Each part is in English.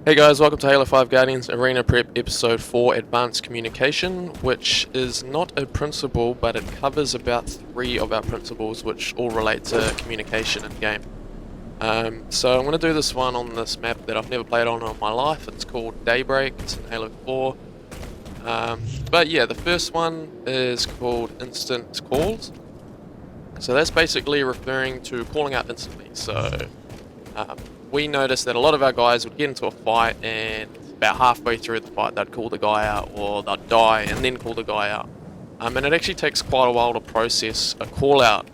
Hey guys, welcome to Halo 5 Guardians Arena Prep Episode 4 Advanced Communication, which is not a principle, but it covers about 3 of our principles which all relate to communication in game. So I'm going to do this one on this map that I've never played on in my life. It's called Daybreak, it's in Halo 4. But yeah, the first one is called Instant Calls. So that's basically referring to calling out instantly. So we noticed that a lot of our guys would get into a fight, and about halfway through the fight they'd call the guy out, or they'd die and then call the guy out. And it actually takes quite a while to process a call out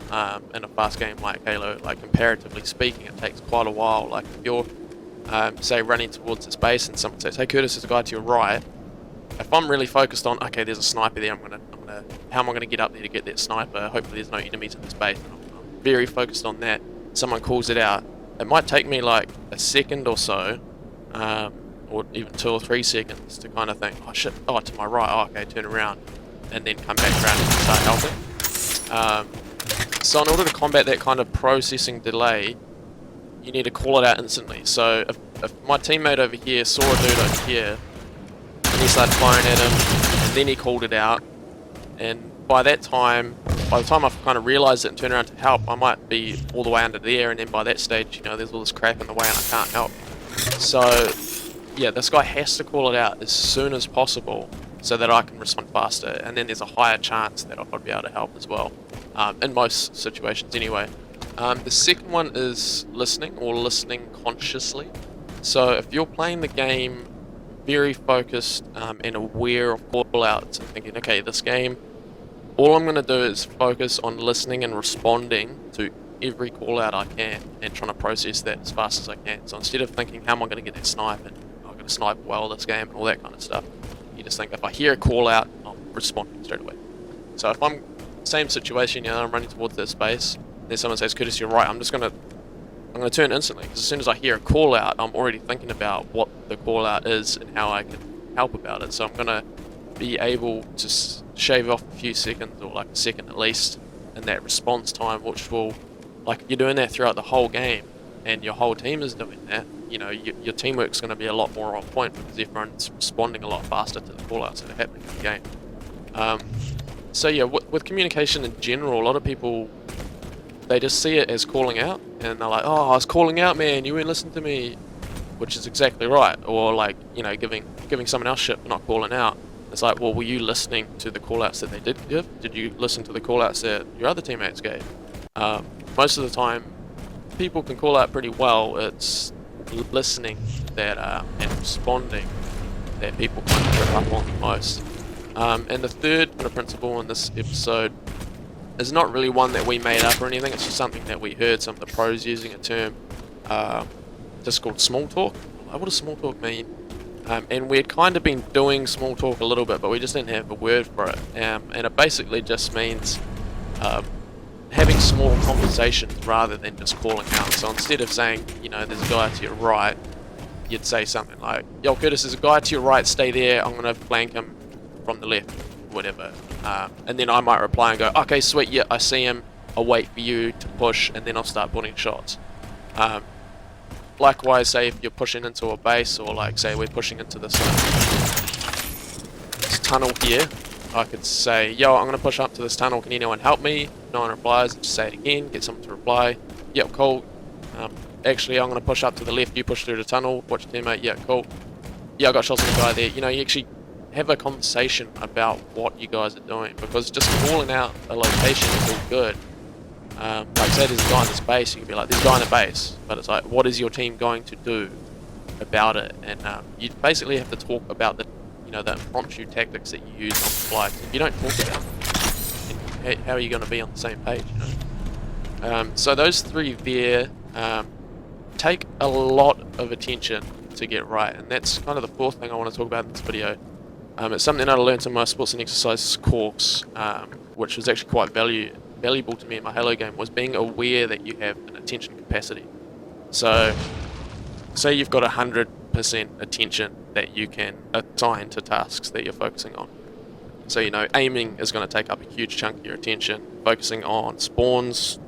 in a fast game like Halo. Like, comparatively speaking, it takes quite a while. Like, if you're say running towards this base and someone says, "Hey Curtis, there's a guy to your right," if I'm really focused on, okay, there's a sniper there, how am I gonna get up there to get that sniper? Hopefully there's no enemies in this base. I'm very focused on that. Someone calls it out. It might take me like a second or so, or even 2 or 3 seconds to kind of think, oh shit, oh, to my right, oh, okay, turn around, and then come back around and start helping. So in order to combat that kind of processing delay, you need to call it out instantly. So if my teammate over here saw a dude over here, and he started firing at him, and then he called it out, and by the time I've kind of realised it and turned around to help, I might be all the way under there, and then by that stage, you know, there's all this crap in the way and I can't help. So, yeah, this guy has to call it out as soon as possible so that I can respond faster, and then there's a higher chance that I'll be able to help as well, in most situations anyway. The second one is listening, or listening consciously. So if you're playing the game very focused and aware of call-outs and thinking, okay, this game, all I'm going to do is focus on listening and responding to every call out I can and trying to process that as fast as I can. So instead of thinking, how am I going to get that snipe, and I'm going to snipe well this game and all that kind of stuff, you just think, if I hear a call out, I'm responding straight away. So if I'm, same situation, you know, I'm running towards that space, then someone says, Curtis, you're right, I'm going to turn instantly, because as soon as I hear a call out, I'm already thinking about what the call out is and how I can help about it. So I'm going to be able to shave off a few seconds, or like a second at least, in that response time, which will, like, you're doing that throughout the whole game and your whole team is doing that, you know, your teamwork's going to be a lot more on point because everyone's responding a lot faster to the call outs that are happening in the game. So yeah, with communication in general, a lot of people, they just see it as calling out, and they're like, oh, I was calling out, man, you weren't listening to me, which is exactly right. Or, like, you know, giving someone else shit for not calling out. It's like, well, were you listening to the call-outs that they did give? Did you listen to the call-outs that your other teammates gave? Most of the time, people can call out pretty well. It's listening that and responding that people kind of trip up on the most. And the third kind of principle in this episode is not really one that we made up or anything. It's just something that we heard some of the pros using a term just called small talk. What does small talk mean? And we had kind of been doing small talk a little bit, but we just didn't have a word for it. And it basically just means having small conversations rather than just calling out. So instead of saying, you know, there's a guy to your right, you'd say something like, yo, Curtis, there's a guy to your right, stay there, I'm going to flank him from the left, whatever. And then I might reply and go, okay, sweet, yeah, I see him, I'll wait for you to push, and then I'll start putting shots. Likewise, say if you're pushing into a base, or like say we're pushing into this tunnel here, I could say, yo, I'm going to push up to this tunnel, can anyone help me? No one replies, just say it again, get someone to reply, yep, cool. Actually, I'm going to push up to the left, you push through the tunnel, watch your teammate, yeah, cool. Yeah, I got shots on the guy there. You know, you actually have a conversation about what you guys are doing, because just calling out a location is all good. Like, say there's a guy in this base, you can be like, there's a guy in the base, but it's like, what is your team going to do about it? And you basically have to talk about the, you know, the impromptu tactics that you use on the fly. If you don't talk about them, how are you going to be on the same page, you know? So those 3 there take a lot of attention to get right, and that's kind of the 4th thing I want to talk about in this video. It's something that I learned in my sports and exercise course, which was actually quite valuable to me in my Halo game, was being aware that you have an attention capacity. So, say you've got 100% attention that you can assign to tasks that you're focusing on. So, you know, aiming is going to take up a huge chunk of your attention. Focusing on spawns,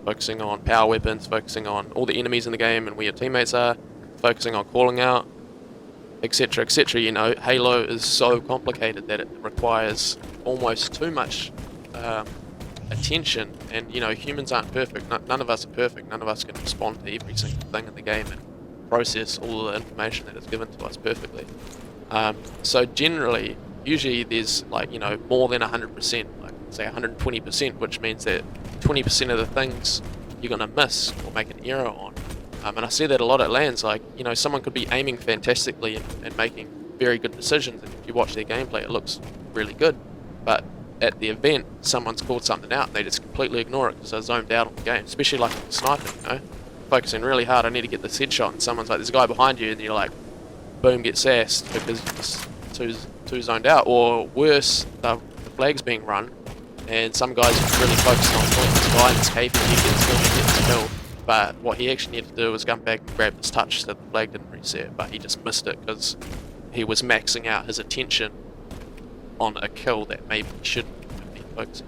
focusing on power weapons, focusing on all the enemies in the game and where your teammates are, focusing on calling out, etc., etc. You know, Halo is so complicated that it requires almost too much attention, and you know, humans aren't perfect. None of us are perfect. None of us can respond to every single thing in the game and process all the information that is given to us perfectly. So generally, usually there's like, you know, more than 100%, like say 120%, which means that 20% of the things you're gonna miss or make an error on. And I see that a lot at LANs. Like, you know, someone could be aiming fantastically and making very good decisions, and if you watch their gameplay, it looks really good. But at the event, someone's called something out, and they just completely ignore it because they're zoned out on the game. Especially like sniping, you know, focusing really hard. I need to get this headshot, and someone's like, "There's a guy behind you," and you're like, boom, get sassed because you're just too zoned out. Or worse, the flag's being run, and some guy's really focused on killing this guy, and it's caving, he gets killed, he gets killed. But what he actually needed to do was come back and grab his touch so the flag didn't reset, but he just missed it because he was maxing out his attention on a kill that maybe he shouldn't have been focusing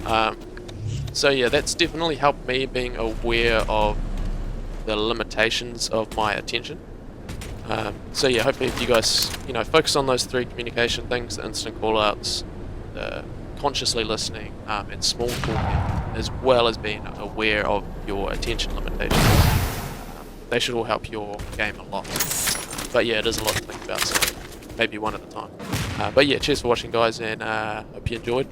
on. So yeah, that's definitely helped me being aware of the limitations of my attention. So yeah, hopefully if you guys, you know, focus on those 3 communication things, the instant callouts, the consciously listening, and small talking, as well as being aware of your attention limitations. They should all help your game a lot. But yeah, it is a lot to think about, so maybe one at a time. But yeah, cheers for watching, guys, and hope you enjoyed.